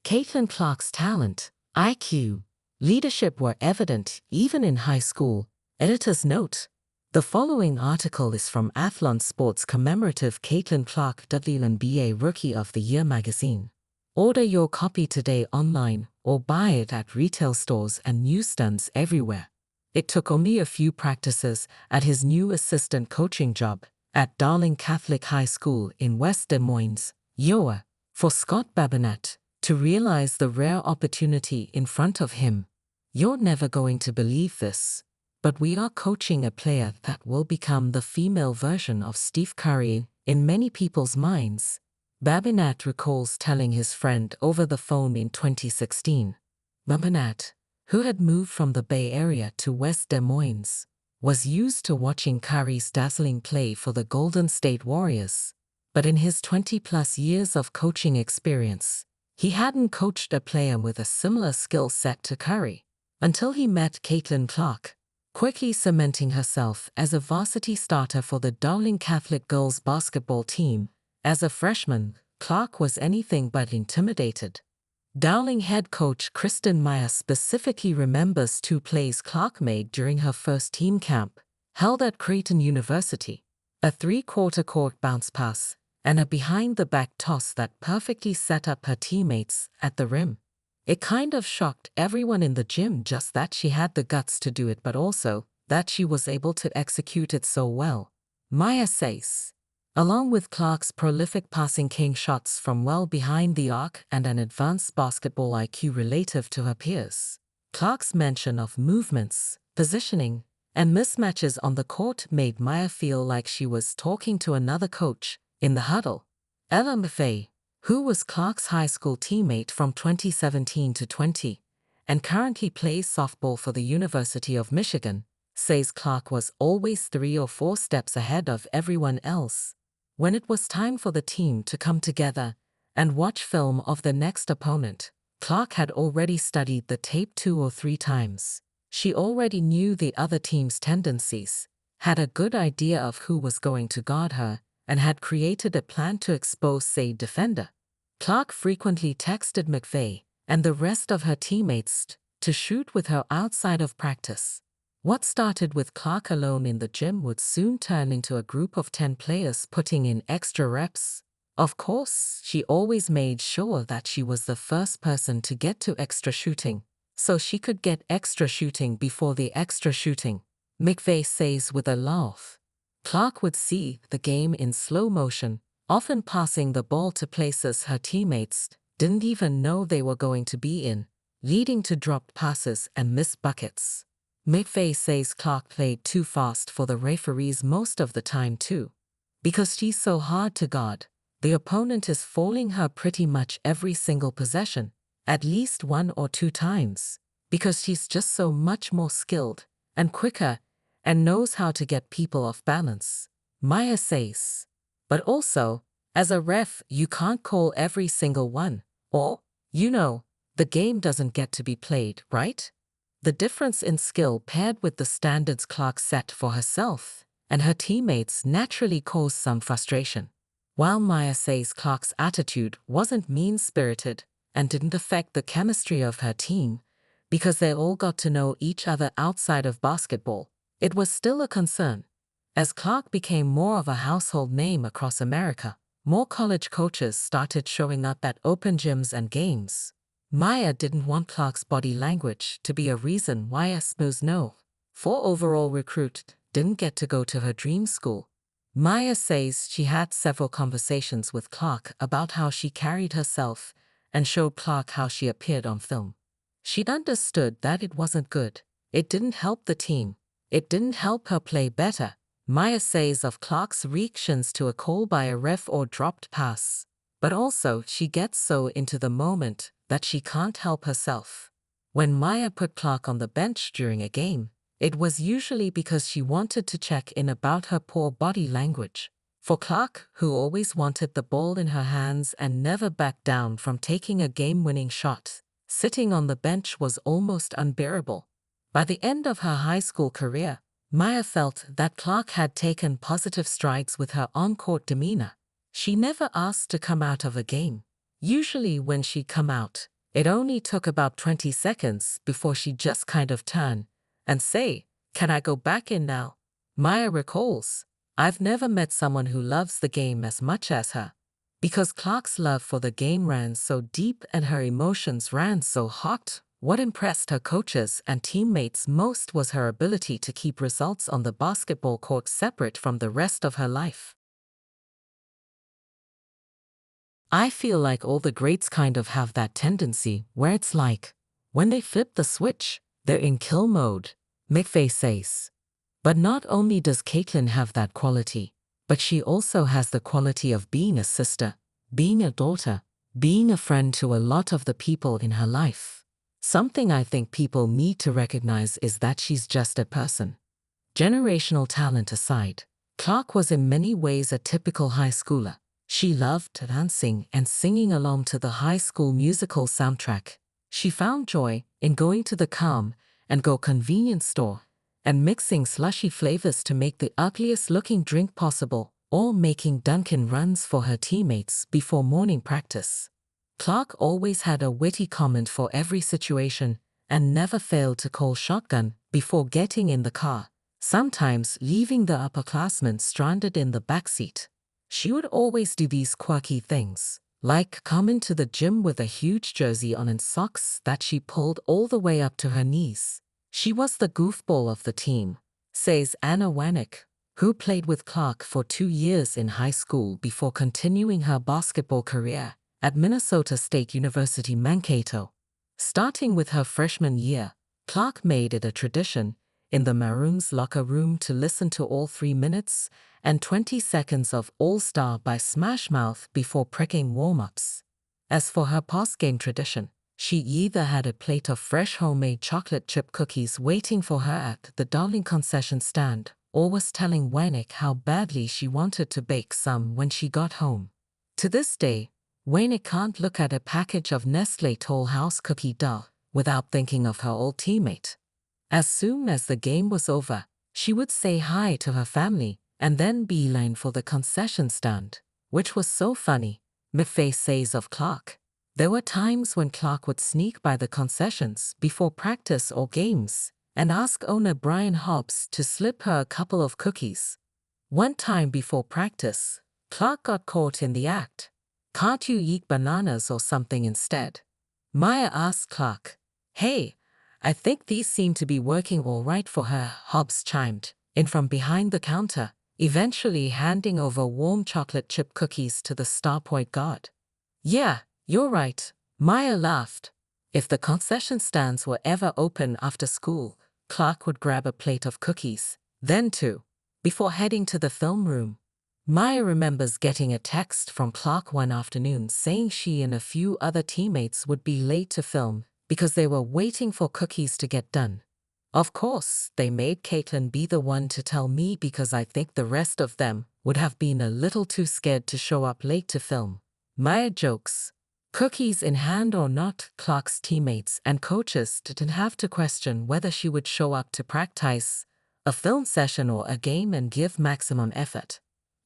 Caitlin Clark's talent, IQ, leadership were evident even in high school. Editor's note: the following article is from Athlon Sports Commemorative Caitlin Clark WNBA Rookie of the Year magazine. Order your copy today online or buy it at retail stores and newsstands everywhere. It took only a few practices at his new assistant coaching job at Dowling Catholic High School in West Des Moines, Iowa, for Scott Babinat to realize the rare opportunity in front of him. You're never going to believe this, but we are coaching a player that will become the female version of Steph Curry in many people's minds, Babinat recalls telling his friend over the phone in 2016. Babinat, who had moved from the Bay Area to West Des Moines, was used to watching Curry's dazzling play for the Golden State Warriors. But in his 20-plus years of coaching experience, he hadn't coached a player with a similar skill set to Curry until he met Caitlin Clark, quickly cementing herself as a varsity starter for the Dowling Catholic girls basketball team. As a freshman, Clark was anything but intimidated. Dowling head coach Kristen Meyer specifically remembers two plays Clark made during her first team camp, held at Creighton University: a three-quarter court bounce pass and a behind-the-back toss that perfectly set up her teammates at the rim. It kind of shocked everyone in the gym just that she had the guts to do it, but also that she was able to execute it so well, Meyer says. Along with Clark's prolific passing king shots from well behind the arc and an advanced basketball IQ relative to her peers, Clark's mention of movements, positioning, and mismatches on the court made Meyer feel like she was talking to another coach in the huddle. Ella Maffei, who was Clark's high school teammate from 2017 to 20 and currently plays softball for the University of Michigan, says Clark was always 3 or 4 steps ahead of everyone else. When it was time for the team to come together and watch film of the next opponent, Clark had already studied the tape 2 or 3 times. She already knew the other team's tendencies, had a good idea of who was going to guard her, and had created a plan to expose said defender. Clark frequently texted McVeigh and the rest of her teammates to shoot with her outside of practice. What started with Clark alone in the gym would soon turn into a group of 10 players putting in extra reps. Of course, she always made sure that she was the first person to get to extra shooting, so she could get extra shooting before the extra shooting, McVeigh says with a laugh. Clark would see the game in slow motion, often passing the ball to places her teammates didn't even know they were going to be in, leading to dropped passes and missed buckets. McVeigh says Clark played too fast for the referees most of the time too. Because she's so hard to guard, the opponent is fouling her pretty much every single possession, at least 1 or 2 times, because she's just so much more skilled and quicker and knows how to get people off balance, Meyer says. But also, as a ref, you can't call every single one, or, the game doesn't get to be played, right? The difference in skill paired with the standards Clark set for herself and her teammates naturally caused some frustration. While Meyer says Clark's attitude wasn't mean-spirited and didn't affect the chemistry of her team because they all got to know each other outside of basketball, it was still a concern. As Clark became more of a household name across America, more college coaches started showing up at open gyms and games. Meyer didn't want Clark's body language to be a reason why a smooth no. 4 overall recruit didn't get to go to her dream school. Meyer says she had several conversations with Clark about how she carried herself and showed Clark how she appeared on film. She'd understood that it wasn't good. It didn't help the team. It didn't help her play better, Meyer says of Clark's reactions to a call by a ref or dropped pass. But also, she gets so into the moment that she can't help herself. When Meyer put Clark on the bench during a game, it was usually because she wanted to check in about her poor body language. For Clark, who always wanted the ball in her hands and never backed down from taking a game-winning shot, sitting on the bench was almost unbearable. By the end of her high school career, Meyer felt that Clark had taken positive strides with her on-court demeanor. She never asked to come out of a game. Usually when she'd come out, It only took about 20 seconds before she just kind of turned and say, "Can I go back in now?" Maya recalls, "I've never met someone who loves the game as much as her. Because Clark's love for the game ran so deep and her emotions ran so hot, what impressed her coaches and teammates most was her ability to keep results on the basketball court separate from the rest of her life." I feel like all the greats kind of have that tendency where it's like, when they flip the switch, they're in kill mode, McVeigh says. But not only does Caitlin have that quality, but she also has the quality of being a sister, being a daughter, being a friend to a lot of the people in her life. Something I think people need to recognize is that she's just a person. Generational talent aside, Clark was in many ways a typical high schooler. She loved dancing and singing along to the high school musical soundtrack. She found joy in going to the Come and Go convenience store and mixing slushy flavors to make the ugliest looking drink possible, or making Dunkin' runs for her teammates before morning practice. Clark always had a witty comment for every situation and never failed to call shotgun before getting in the car, sometimes leaving the upperclassmen stranded in the backseat. She would always do these quirky things, like come into the gym with a huge jersey on and socks that she pulled all the way up to her knees. She was the goofball of the team, says Anna Wanek, who played with Clark for 2 years in high school before continuing her basketball career at Minnesota State University Mankato. Starting with her freshman year, Clark made it a tradition in the Maroons locker room to listen to all 3 minutes and 20 seconds of All-Star by Smash Mouth before pricking warm-ups. As for her post-game tradition, she either had a plate of fresh homemade chocolate chip cookies waiting for her at the Dowling concession stand, or was telling Wanek how badly she wanted to bake some when she got home. To this day, Wanek can't look at a package of Nestle Toll House cookie dough without thinking of her old teammate. As soon as the game was over, she would say hi to her family and then beeline for the concession stand, which was so funny, McVeigh says of Clark. There were times when Clark would sneak by the concessions before practice or games and ask owner Brian Hobbs to slip her a couple of cookies. One time before practice, Clark got caught in the act. "Can't you eat bananas or something instead?" Maya asked Clark. "Hey, I think these seem to be working all right for her," Hobbs chimed in from behind the counter, eventually handing over warm chocolate chip cookies to the star point guard. "Yeah, you're right," Maya laughed. If the concession stands were ever open after school, Clark would grab a plate of cookies, then two, before heading to the film room. Maya remembers getting a text from Clark one afternoon saying she and a few other teammates would be late to film because they were waiting for cookies to get done. "Of course, they made Caitlin be the one to tell me because I think the rest of them would have been a little too scared to show up late to film," Maya jokes. Cookies in hand or not, Clark's teammates and coaches didn't have to question whether she would show up to practice, a film session or a game and give maximum effort.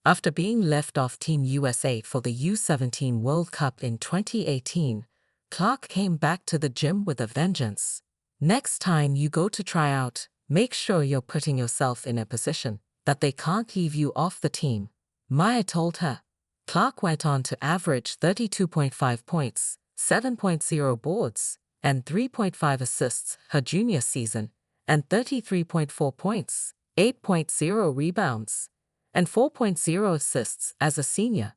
After being left off Team USA for the U17 World Cup in 2018, Clark came back to the gym with a vengeance. "Next time you go to try out, make sure you're putting yourself in a position that they can't leave you off the team," Maya told her. Clark went on to average 32.5 points, 7.0 boards, and 3.5 assists her junior season, and 33.4 points, 8.0 rebounds, and 4.0 assists as a senior,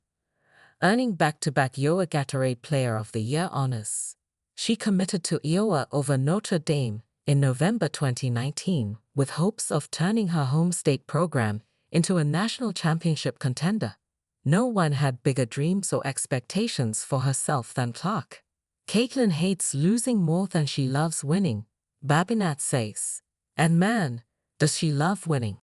earning back-to-back Iowa Gatorade Player of the Year honors. She committed to Iowa over Notre Dame in November 2019 with hopes of turning her home state program into a national championship contender. No one had bigger dreams or expectations for herself than Clark. "Caitlin hates losing more than she loves winning," Babinat says. And man, does she love winning.